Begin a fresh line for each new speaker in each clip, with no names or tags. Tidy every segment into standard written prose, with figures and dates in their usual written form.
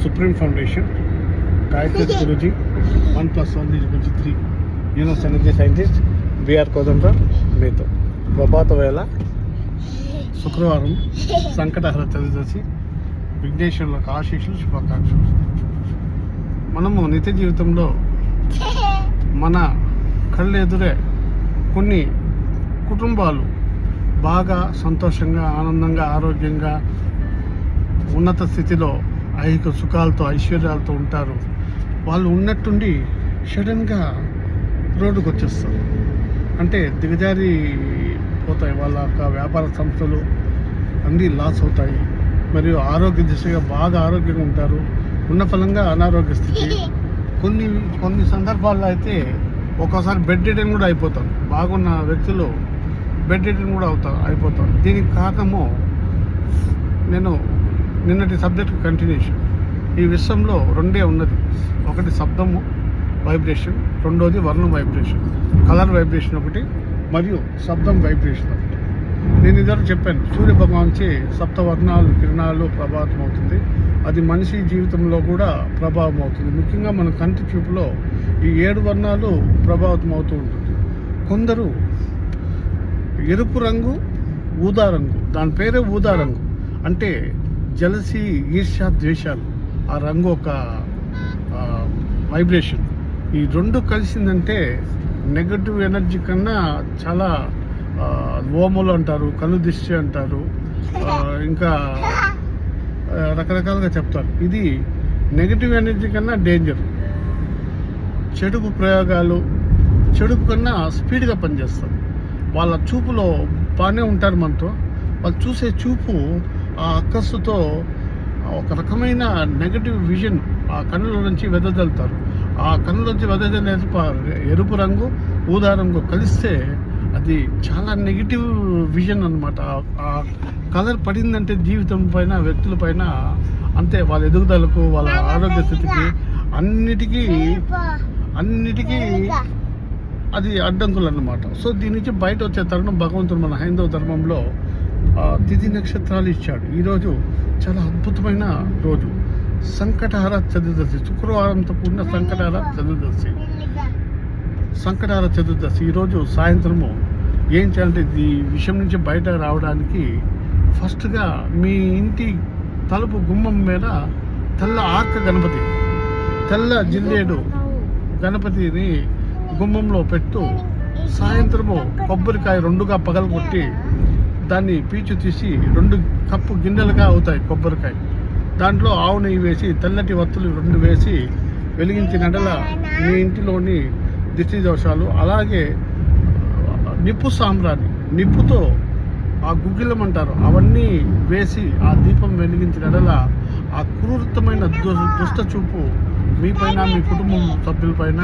Supreme Foundation, Gayatri Guruji, 1+1=3, energy scientist, B.R. Kodandra, మీతో ప్రభాత వేళ శుక్రవారం సంకటహర చతుర్దశి విఘ్నేశ్వరులకు ఆశీస్సులు, శుభాకాంక్షలు. మనము నిత్య జీవితంలో మన కళ్ళు ఎదురే కొన్ని కుటుంబాలు బాగా సంతోషంగా, ఆనందంగా, ఆరోగ్యంగా, ఉన్నత స్థితిలో ఐహిక సుఖాలతో, ఐశ్వర్యాలతో ఉంటారు. వాళ్ళు ఉన్నట్టుండి సడన్గా రోడ్డుకు వచ్చేస్తారు. అంటే దిగజారి పోతాయి. వాళ్ళ యొక్క వ్యాపార సంస్థలు అన్నీ లాస్ అవుతాయి. మరియు ఆరోగ్య దిశగా బాగా ఆరోగ్యంగా ఉంటారు. ఉన్న ఫలంగా అనారోగ్య స్థితి. కొన్ని సందర్భాల్లో అయితే ఒక్కోసారి బెడ్ రిడెన్ కూడా అయిపోతారు. బాగున్న వ్యక్తులు బెడ్ రిడెన్ కూడా అయిపోతారు. దీనికి కారణము నేను నిన్నటి సబ్జెక్ట్ కంటిన్యూషన్. ఈ విశ్వంలో రెండే ఉన్నది. ఒకటి శబ్దము వైబ్రేషన్, రెండోది వర్ణం వైబ్రేషన్, కలర్ వైబ్రేషన్ ఒకటి, మరియు శబ్దం వైబ్రేషన్ ఒకటి. నేను ఇద్దరు చెప్పాను, సూర్య భగవాన్చే సప్తవర్ణాలు కిరణాలు ప్రభావితం అవుతుంది. అది మనిషి జీవితంలో కూడా ప్రభావం అవుతుంది. ముఖ్యంగా మన కంటి చూపులో ఈ 7 వర్ణాలు ప్రభావితం అవుతూ ఉంటుంది. కొందరు ఎరుపు రంగు, ఊదా రంగు, దాని పేరే ఊదా రంగు. అంటే జలసి, ఈర్ష్య, ద్వేషాలు, ఆ రంగు ఒక వైబ్రేషన్. ఈ రెండు కలిసిందంటే నెగటివ్ ఎనర్జీ కన్నా చాలా ఓమలు అంటారు, కను దిష్టి అంటారు, ఇంకా రకరకాలుగా చెప్తారు. ఇది నెగటివ్ ఎనర్జీ కన్నా డేంజర్. చెడుపు ప్రయోగాలు చెడుపు కన్నా స్పీడ్గా పనిచేస్తారు. వాళ్ళ చూపులో బాగానే ఉంటారు మనతో. వాళ్ళు చూసే చూపు ఆ అక్కస్సుతో ఒక రకమైన నెగటివ్ విజన్ ఆ కన్నుల నుంచి వెదజల్లుతారు. ఆ కన్నుల నుంచి వెదజల్లే ఎరుపు రంగు, ఊదా రంగు కలిస్తే అది చాలా నెగిటివ్ విజన్ అన్నమాట. ఆ కలర్ పడిందంటే జీవితం పైన, వ్యక్తుల పైన అంతే, వాళ్ళ ఎదుగుదలకు, వాళ్ళ ఆరోగ్య స్థితికి, అన్నిటికీ అది అడ్డంకులు అన్నమాట. సో దీని నుంచి బయట వచ్చే తరుణం భగవంతుడు మన హైందవ ధర్మంలో తిథి నక్షత్రాలు ఇచ్చాడు. ఈరోజు చాలా అద్భుతమైన రోజు, సంకటహర చతుర్దశి, శుక్రవారంతో కూడిన సంకటహర చతుర్దశి. ఈరోజు సాయంత్రము ఏం చేయాలంటే ఈ విషయం నుంచి బయట రావడానికి ఫస్ట్గా మీ ఇంటి తలుపు గుమ్మం మీద తెల్ల ఆర్క గణపతి, తెల్ల జిల్లేడు గణపతిని గుమ్మంలో పెట్టు. సాయంత్రము కొబ్బరికాయ 2గా పగలగొట్టి దాన్ని పీచు తీసి 2 కప్పు గిన్నెలుగా అవుతాయి కొబ్బరికాయ. దాంట్లో ఆవు నెయ్యి వేసి తెల్లటి వత్తులు 2 వేసి వెలిగించినట్ల మీ ఇంటిలోని దిష్టి దోషాలు, అలాగే నిప్పు సాంబ్రాణి, నిప్పుతో ఆ గుగ్గిలం అంటారు, అవన్నీ వేసి ఆ దీపం వెలిగించినట్ల ఆ క్రూరతమైన దుష్ట చూపు మీపైన, మీ కుటుంబ సభ్యులపైన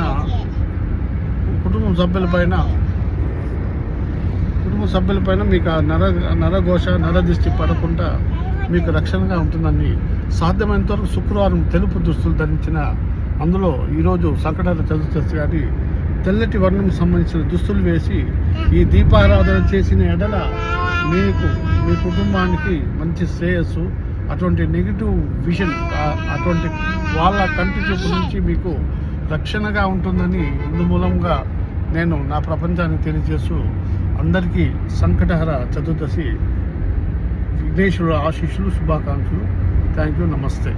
మీకు ఆ నరఘోష, నరదృష్టి పడకుండా మీకు రక్షణగా ఉంటుందని సాధ్యమైనంత వరకు శుక్రవారం తెలుపు దుస్తులు ధరించిన, అందులో ఈరోజు సంకటహర చతుర్దశి కానీ తెల్లటి వర్ణం సంబంధించిన దుస్తులు వేసి ఈ దీపారాధన చేసిన ఎడల మీకు, మీ కుటుంబానికి మంచి శ్రేయస్సు, అటువంటి నెగిటివ్ విజన్, అటువంటి వాళ్ళ కంటి చూపు నుంచి మీకు రక్షణగా ఉంటుందని ఇందు మూలంగా నేను నా ప్రపంచానికి తెలియజేస్తూ అందరికీ సంకటహర చతుర్దశి విఘ్నేశ్వరుల ఆశీస్సులు, శుభాకాంక్షలు. Thank you. నమస్తే.